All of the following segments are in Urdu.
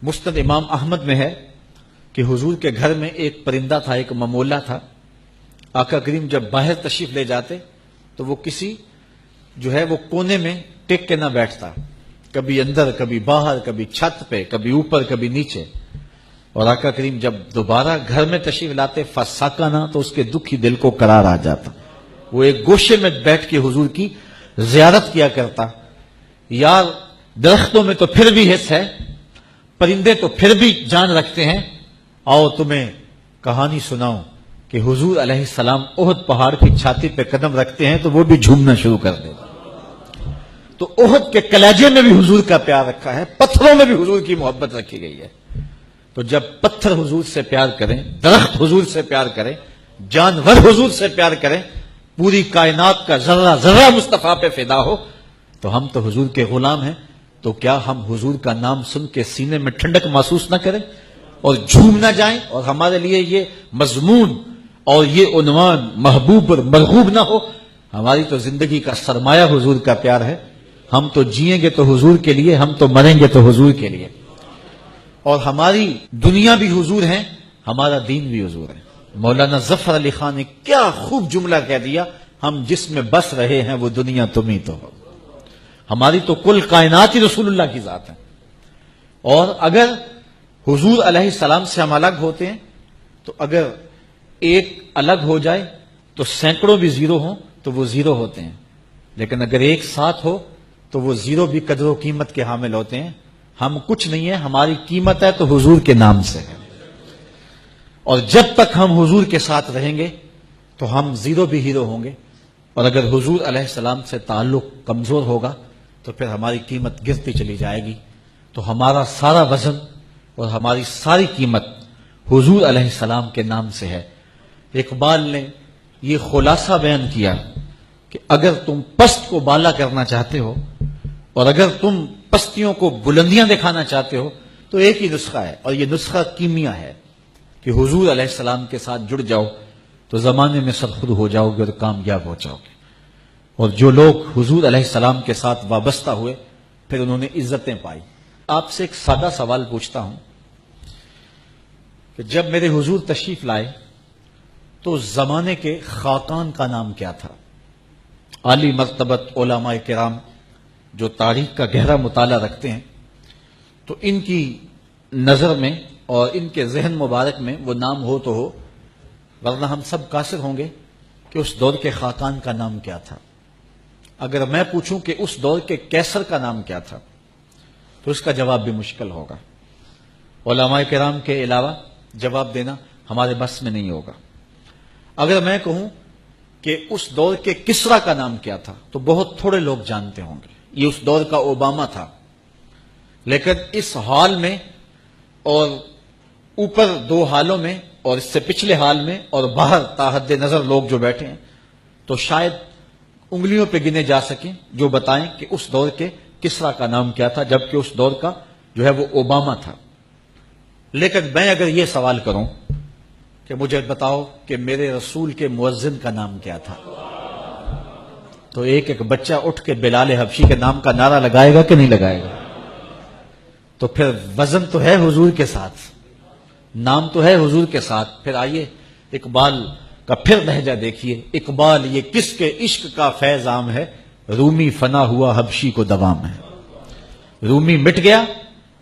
مسند امام احمد میں ہے کہ حضور کے گھر میں ایک پرندہ تھا، ایک ممولا تھا. آقا کریم جب باہر تشریف لے جاتے تو وہ کسی وہ کونے میں ٹک کے نہ بیٹھتا، کبھی اندر کبھی باہر، کبھی چھت پہ، کبھی اوپر کبھی نیچے. اور آقا کریم جب دوبارہ گھر میں تشریف لاتے فساکنا تو اس کے دکھی دل کو قرار آ جاتا. وہ ایک گوشے میں بیٹھ کے حضور کی زیارت کیا کرتا. یار درختوں میں تو پھر بھی حص ہے، پرندے تو پھر بھی جان رکھتے ہیں، آؤ تمہیں کہانی سناؤں کہ حضور علیہ السلام احد پہاڑ کی چھاتی پہ قدم رکھتے ہیں تو وہ بھی جھومنا شروع کر دیتے. تو احد کے کلیجے میں بھی حضور کا پیار رکھا ہے، پتھروں میں بھی حضور کی محبت رکھی گئی ہے. تو جب پتھر حضور سے پیار کریں، درخت حضور سے پیار کریں، جانور حضور سے پیار کریں، پوری کائنات کا ذرہ ذرہ مصطفیٰ پہ فدا ہو، تو ہم تو حضور کے غلام ہیں. تو کیا ہم حضور کا نام سن کے سینے میں ٹھنڈک محسوس نہ کریں اور جھوم نہ جائیں، اور ہمارے لیے یہ مضمون اور یہ عنوان محبوب اور مرغوب نہ ہو؟ ہماری تو زندگی کا سرمایہ حضور کا پیار ہے. ہم تو جئیں گے تو حضور کے لیے، ہم تو مریں گے تو حضور کے لیے. اور ہماری دنیا بھی حضور ہے، ہمارا دین بھی حضور ہے. مولانا ظفر علی خان نے کیا خوب جملہ کہہ دیا، ہم جس میں بس رہے ہیں وہ دنیا تم ہی تو ہو. ہماری تو کل کائنات ہی رسول اللہ کی ذات ہے. اور اگر حضور علیہ السلام سے ہم الگ ہوتے ہیں تو اگر ایک الگ ہو جائے تو سینکڑوں بھی زیرو ہوں تو وہ زیرو ہوتے ہیں، لیکن اگر ایک ساتھ ہو تو وہ زیرو بھی قدر و قیمت کے حامل ہوتے ہیں. ہم کچھ نہیں ہے، ہماری قیمت ہے تو حضور کے نام سے ہے. اور جب تک ہم حضور کے ساتھ رہیں گے تو ہم زیرو بھی ہیرو ہوں گے. اور اگر حضور علیہ السلام سے تعلق کمزور ہوگا تو پھر ہماری قیمت گرتی چلی جائے گی. تو ہمارا سارا وزن اور ہماری ساری قیمت حضور علیہ السلام کے نام سے ہے. اقبال نے یہ خلاصہ بیان کیا کہ اگر تم پست کو بالا کرنا چاہتے ہو اور اگر تم پستیوں کو بلندیاں دکھانا چاہتے ہو تو ایک ہی نسخہ ہے، اور یہ نسخہ کیمیا ہے کہ حضور علیہ السلام کے ساتھ جڑ جاؤ تو زمانے میں سرخرد ہو جاؤ گے اور کامیاب ہو جاؤ گے. اور جو لوگ حضور علیہ السلام کے ساتھ وابستہ ہوئے پھر انہوں نے عزتیں پائی. آپ سے ایک سادہ سوال پوچھتا ہوں کہ جب میرے حضور تشریف لائے تو اس زمانے کے خاقان کا نام کیا تھا؟ عالی مرتبت علماء کرام جو تاریخ کا گہرا مطالعہ رکھتے ہیں تو ان کی نظر میں اور ان کے ذہن مبارک میں وہ نام ہو تو ہو، ورنہ ہم سب قاصر ہوں گے کہ اس دور کے خاقان کا نام کیا تھا. اگر میں پوچھوں کہ اس دور کے کیسر کا نام کیا تھا تو اس کا جواب بھی مشکل ہوگا. علماء کرام کے علاوہ جواب دینا ہمارے بس میں نہیں ہوگا. اگر میں کہوں کہ اس دور کے کسرا کا نام کیا تھا تو بہت تھوڑے لوگ جانتے ہوں گے. یہ اس دور کا اوباما تھا. لیکن اس حال میں اور اوپر دو حالوں میں اور اس سے پچھلے حال میں اور باہر تاحد نظر لوگ جو بیٹھے ہیں تو شاید انگلیوں پہ گنے جا سکیں جو بتائیں کہ اس دور کے کسرا کا نام کیا تھا، جبکہ اس دور کا وہ اوباما تھا. لیکن میں اگر یہ سوال کروں کہ مجھے بتاؤ کہ میرے رسول کے مؤذن کا نام کیا تھا، تو ایک ایک بچہ اٹھ کے بلال حبشی کے نام کا نعرہ لگائے گا کہ نہیں لگائے گا؟ تو پھر وزن تو ہے حضور کے ساتھ، نام تو ہے حضور کے ساتھ. پھر آئیے اقبال کا پھر لہجہ دیکھیے. اقبال یہ کس کے عشق کا فیض عام ہے، رومی فنا ہوا حبشی کو دوام ہے. رومی مٹ گیا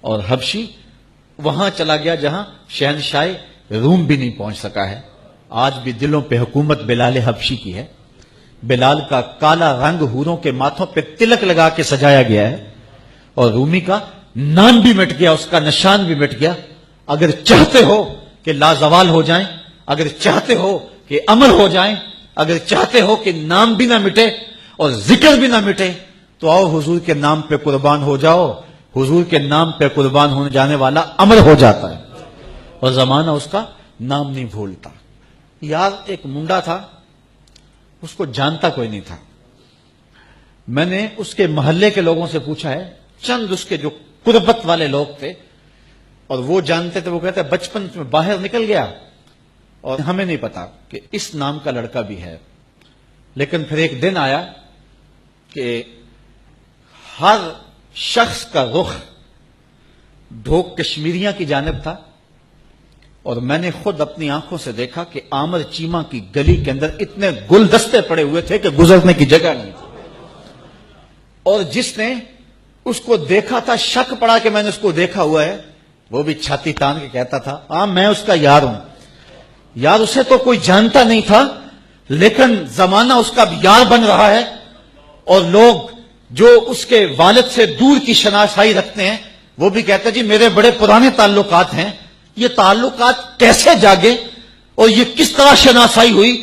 اور حبشی وہاں چلا گیا جہاں شہنشاہ روم بھی نہیں پہنچ سکا ہے. آج بھی دلوں پہ حکومت بلال حبشی کی ہے. بلال کا کالا رنگ حوروں کے ماتھوں پہ تلک لگا کے سجایا گیا ہے، اور رومی کا نام بھی مٹ گیا، اس کا نشان بھی مٹ گیا. اگر چاہتے ہو کہ لازوال ہو جائیں، اگر چاہتے ہو کہ امر ہو جائیں، اگر چاہتے ہو کہ نام بھی نہ مٹے اور ذکر بھی نہ مٹے تو آؤ حضور کے نام پہ قربان ہو جاؤ. حضور کے نام پہ قربان ہونے جانے والا امر ہو جاتا ہے اور زمانہ اس کا نام نہیں بھولتا. یار ایک منڈا تھا، اس کو جانتا کوئی نہیں تھا. میں نے اس کے محلے کے لوگوں سے پوچھا ہے، چند اس کے جو قربت والے لوگ تھے اور وہ جانتے تھے، وہ کہتے ہیں بچپن میں باہر نکل گیا اور ہمیں نہیں پتا کہ اس نام کا لڑکا بھی ہے. لیکن پھر ایک دن آیا کہ ہر شخص کا رخ ڈھوک کشمیریاں کی جانب تھا، اور میں نے خود اپنی آنکھوں سے دیکھا کہ آمر چیمہ کی گلی کے اندر اتنے گلدستے پڑے ہوئے تھے کہ گزرنے کی جگہ نہیں تھی، اور جس نے اس کو دیکھا تھا شک پڑا کہ میں نے اس کو دیکھا ہوا ہے، وہ بھی چھاتی تان کے کہتا تھا ہاں میں اس کا یار ہوں۔ یار اسے تو کوئی جانتا نہیں تھا، لیکن زمانہ اس کا یار بن رہا ہے، اور لوگ جو اس کے والد سے دور کی شناسائی رکھتے ہیں وہ بھی کہتے ہیں جی میرے بڑے پرانے تعلقات ہیں، یہ تعلقات کیسے جاگے اور یہ کس طرح شناسائی ہوئی؟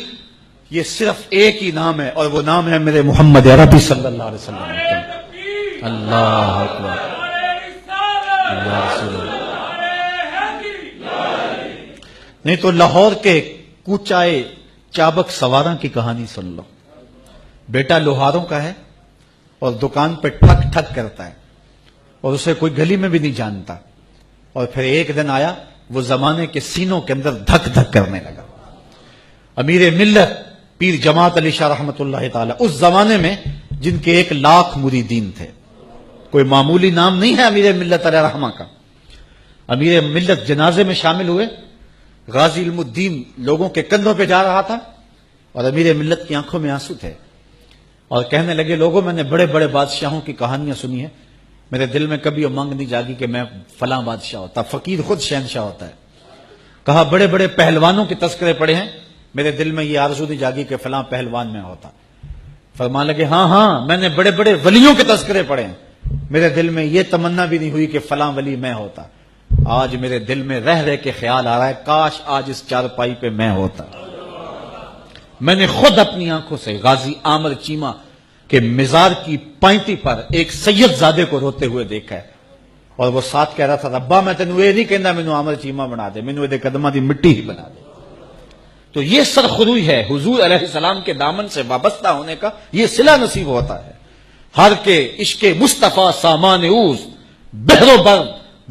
یہ صرف ایک ہی نام ہے، اور وہ نام ہے میرے محمد عربی صلی اللہ علیہ وسلم۔ اللہ اکبر، یا رسول اللہ۔ نہیں تو لاہور کے کوچائے چابک سواراں کی کہانی سن لو۔ بیٹا لوہاروں کا ہے اور دکان پہ ٹھک ٹھک کرتا ہے، اور اسے کوئی گلی میں بھی نہیں جانتا، اور پھر ایک دن آیا وہ زمانے کے سینوں کے اندر دھک دھک کرنے لگا۔ امیر ملت پیر جماعت علی شاہ رحمت اللہ تعالی، اس زمانے میں جن کے 1,00,000 مریدین تھے، کوئی معمولی نام نہیں ہے امیر ملت علیہ رحمہ کا۔ امیر ملت جنازے میں شامل ہوئے، غازی علم الدین لوگوں کے کندھوں پہ جا رہا تھا، اور امیر ملت کی آنکھوں میں آنسو تھے، اور کہنے لگے لوگوں میں نے بڑے بڑے بادشاہوں کی کہانیاں سنی ہیں، میرے دل میں کبھی امنگ نہیں جاگی کہ میں فلاں بادشاہ ہوتا، فقیر خود شہنشاہ ہوتا ہے۔ کہا بڑے بڑے پہلوانوں کے تذکرے پڑے ہیں، میرے دل میں یہ آرزو نہیں جاگی کہ فلاں پہلوان میں ہوتا۔ فرمان لگے ہاں میں نے بڑے بڑے ولیوں کے تذکرے پڑے ہیں، میرے دل میں یہ تمنا بھی نہیں ہوئی کہ فلاں ولی میں ہوتا۔ آج میرے دل میں رہ کے خیال آ رہا ہے کاش آج اس چارپائی پہ میں ہوتا۔ میں نے خود اپنی آنکھوں سے غازی عامر چیمہ کے مزار کی پائنتی پر ایک سید زادے کو روتے ہوئے دیکھا ہے، اور وہ ساتھ کہہ رہا تھا ربا میں تینوں یہ نہیں کہنا مینوں عامر چیمہ بنا دے، مینوں یہ قدماں دی مٹی ہی بنا دے۔ تو یہ سرخروئی ہے حضور علیہ السلام کے دامن سے وابستہ ہونے کا، یہ صلہ نصیب ہوتا ہے۔ ہر کے عشق مصطفیٰ سامان اوست، بحر و بر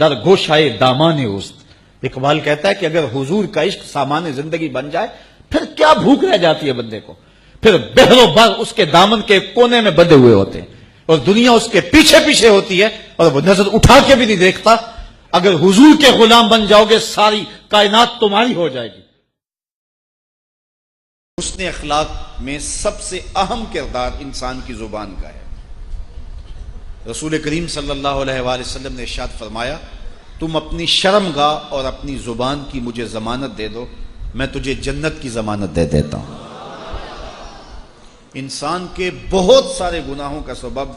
در گوشائے دامان اوست۔ اقبال کہتا ہے کہ اگر حضور کا عشق سامان زندگی بن جائے پھر کیا بھوک رہ جاتی ہے بندے کو، پھر بحر و بر اس کے دامن کے کونے میں بندھے ہوئے ہوتے ہیں، اور دنیا اس کے پیچھے پیچھے ہوتی ہے، اور وہ نظر اٹھا کے بھی نہیں دیکھتا۔ اگر حضور کے غلام بن جاؤ گے ساری کائنات تمہاری ہو جائے گی۔ حسن اخلاق میں سب سے اہم کردار انسان کی زبان کا ہے۔ رسول کریم صلی اللہ علیہ وآلہ وسلم نے ارشاد فرمایا تم اپنی شرم گاہ اور اپنی زبان کی مجھے ضمانت دے دو، میں تجھے جنت کی ضمانت دے دیتا ہوں۔ انسان کے بہت سارے گناہوں کا سبب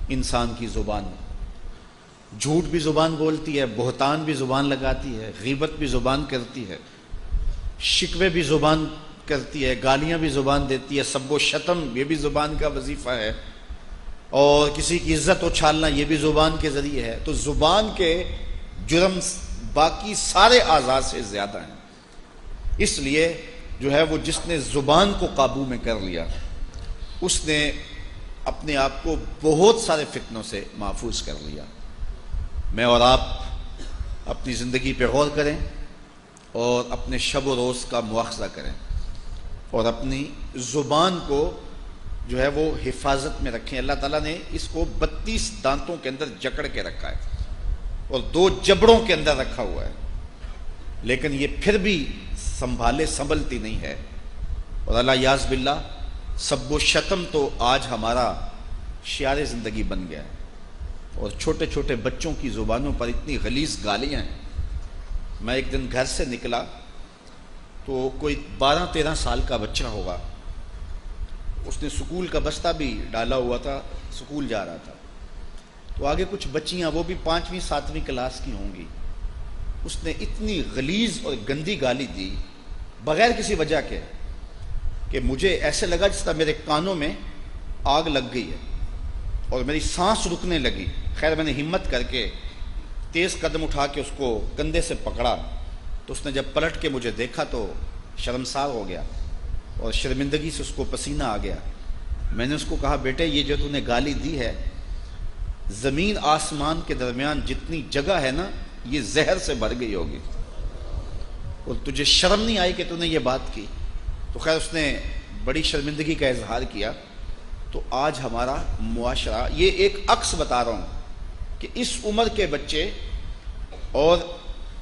انسان کی زبان ہے۔ جھوٹ بھی زبان بولتی ہے، بہتان بھی زبان لگاتی ہے، غیبت بھی زبان کرتی ہے، شکوے بھی زبان کرتی ہے، گالیاں بھی زبان دیتی ہے، سب و شتم یہ بھی زبان کا وظیفہ ہے، اور کسی کی عزت اچھالنا یہ بھی زبان کے ذریعے ہے۔ تو زبان کے جرم باقی سارے اعضاء سے زیادہ ہیں، اس لیے جو ہے وہ جس نے زبان کو قابو میں کر لیا اس نے اپنے آپ کو بہت سارے فتنوں سے محفوظ کر لیا۔ میں اور آپ اپنی زندگی پہ غور کریں اور اپنے شب و روز کا مواخذہ کریں، اور اپنی زبان کو جو ہے وہ حفاظت میں رکھیں۔ اللہ تعالیٰ نے اس کو 32 دانتوں کے اندر جکڑ کے رکھا ہے اور 2 جبڑوں کے اندر رکھا ہوا ہے، لیکن یہ پھر بھی سنبھالے سنبھلتی نہیں ہے، اور اللہ یاذ باللہ سب و شتم تو آج ہمارا شعار زندگی بن گیا ہے، اور چھوٹے چھوٹے بچوں کی زبانوں پر اتنی غلیظ گالیاں ہیں۔ میں ایک دن گھر سے نکلا تو کوئی 12-13 سال کا بچہ ہوگا، اس نے سکول کا بستہ بھی ڈالا ہوا تھا، سکول جا رہا تھا، تو آگے کچھ بچیاں وہ بھی 5ویں-7ویں کلاس کی ہوں گی، اس نے اتنی غلیظ اور گندی گالی دی بغیر کسی وجہ کے کہ مجھے ایسے لگا جس طرح میرے کانوں میں آگ لگ گئی ہے اور میری سانس رکنے لگی۔ خیر میں نے ہمت کر کے تیز قدم اٹھا کے اس کو کندھے سے پکڑا، تو اس نے جب پلٹ کے مجھے دیکھا تو شرمسار ہو گیا اور شرمندگی سے اس کو پسینہ آ گیا۔ میں نے اس کو کہا بیٹے یہ جو تو نے گالی دی ہے، زمین آسمان کے درمیان جتنی جگہ ہے نا یہ زہر سے بھر گئی ہوگی، اور تجھے شرم نہیں آئی کہ تو نے یہ بات کی؟ تو خیر اس نے بڑی شرمندگی کا اظہار کیا۔ تو آج ہمارا معاشرہ، یہ ایک عکس بتا رہا ہوں کہ اس عمر کے بچے اور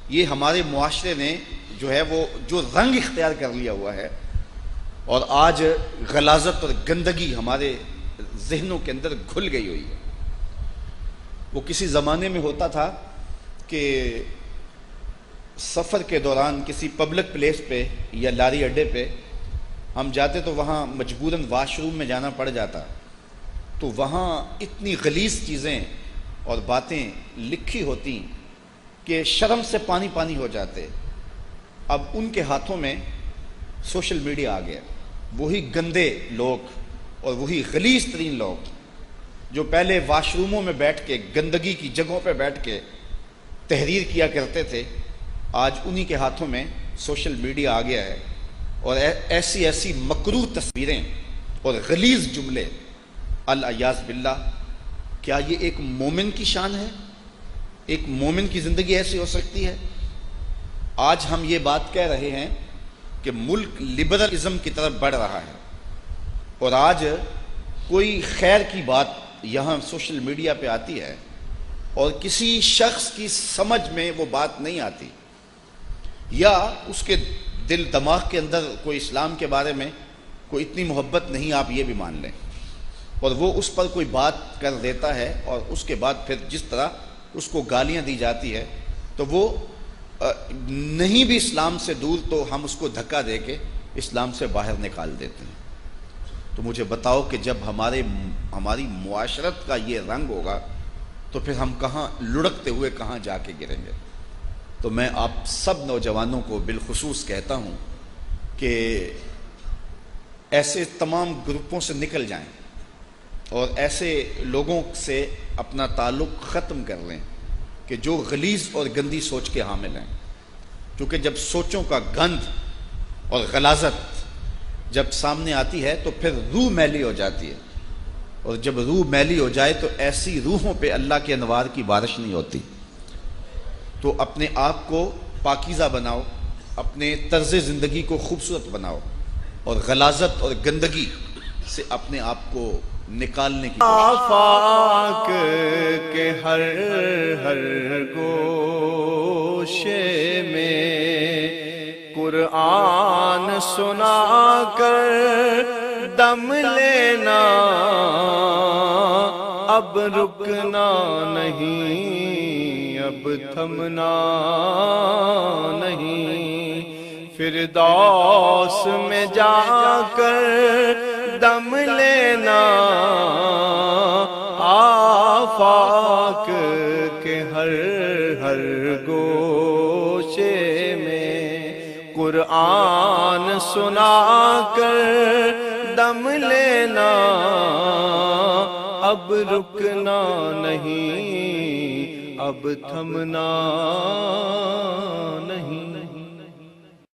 یہ ہمارے معاشرے نے جو ہے وہ جو رنگ اختیار کر لیا ہوا ہے، اور آج غلاظت اور گندگی ہمارے ذہنوں کے اندر گھل گئی ہوئی ہے۔ وہ کسی زمانے میں ہوتا تھا کہ سفر کے دوران کسی پبلک پلیس پہ یا لاری اڈے پہ ہم جاتے تو وہاں مجبوراً واش روم میں جانا پڑ جاتا، تو وہاں اتنی غلیظ چیزیں اور باتیں لکھی ہوتی کہ شرم سے پانی پانی ہو جاتے۔ اب ان کے ہاتھوں میں سوشل میڈیا آ گیا، وہی گندے لوگ اور وہی غلیظ ترین لوگ جو پہلے واش روموں میں بیٹھ کے گندگی کی جگہوں پہ بیٹھ کے تحریر کیا کرتے تھے، آج انہی کے ہاتھوں میں سوشل میڈیا آ گیا ہے، اور ایسی ایسی مکروہ تصویریں اور غلیظ جملے، العیاذ باللہ۔ کیا یہ ایک مومن کی شان ہے؟ ایک مومن کی زندگی ایسی ہو سکتی ہے؟ آج ہم یہ بات کہہ رہے ہیں کہ ملک لبرلزم کی طرف بڑھ رہا ہے، اور آج کوئی خیر کی بات یہاں سوشل میڈیا پہ آتی ہے اور کسی شخص کی سمجھ میں وہ بات نہیں آتی، یا اس کے دل دماغ کے اندر کوئی اسلام کے بارے میں کوئی اتنی محبت نہیں، آپ یہ بھی مان لیں، اور وہ اس پر کوئی بات کر دیتا ہے، اور اس کے بعد پھر جس طرح اس کو گالیاں دی جاتی ہے تو وہ نہیں بھی اسلام سے دور تو ہم اس کو دھکا دے کے اسلام سے باہر نکال دیتے ہیں۔ تو مجھے بتاؤ کہ جب ہماری معاشرت کا یہ رنگ ہوگا تو پھر ہم کہاں لڑکتے ہوئے کہاں جا کے گریں گے؟ تو میں آپ سب نوجوانوں کو بالخصوص کہتا ہوں کہ ایسے تمام گروپوں سے نکل جائیں اور ایسے لوگوں سے اپنا تعلق ختم کر لیں کہ جو غلیظ اور گندی سوچ کے حامل ہیں، کیونکہ جب سوچوں کا گند اور غلاظت جب سامنے آتی ہے تو پھر روح میلی ہو جاتی ہے، اور جب روح میلی ہو جائے تو ایسی روحوں پہ اللہ کے انوار کی بارش نہیں ہوتی۔ تو اپنے آپ کو پاکیزہ بناؤ، اپنے طرز زندگی کو خوبصورت بناؤ، اور غلاظت اور گندگی سے اپنے آپ کو نکالنے کی آفاق کے ہر ہر گوشے میں قرآن سنا کر دم لینا، اب رکنا نہیں، اب تھمنا نہیں، فردوس میں جا کر دم لینا، آفاق کے ہر ہر گوشے میں قرآن سنا کر دم لینا، اب رکنا نہیں، اب تھمنا نہیں۔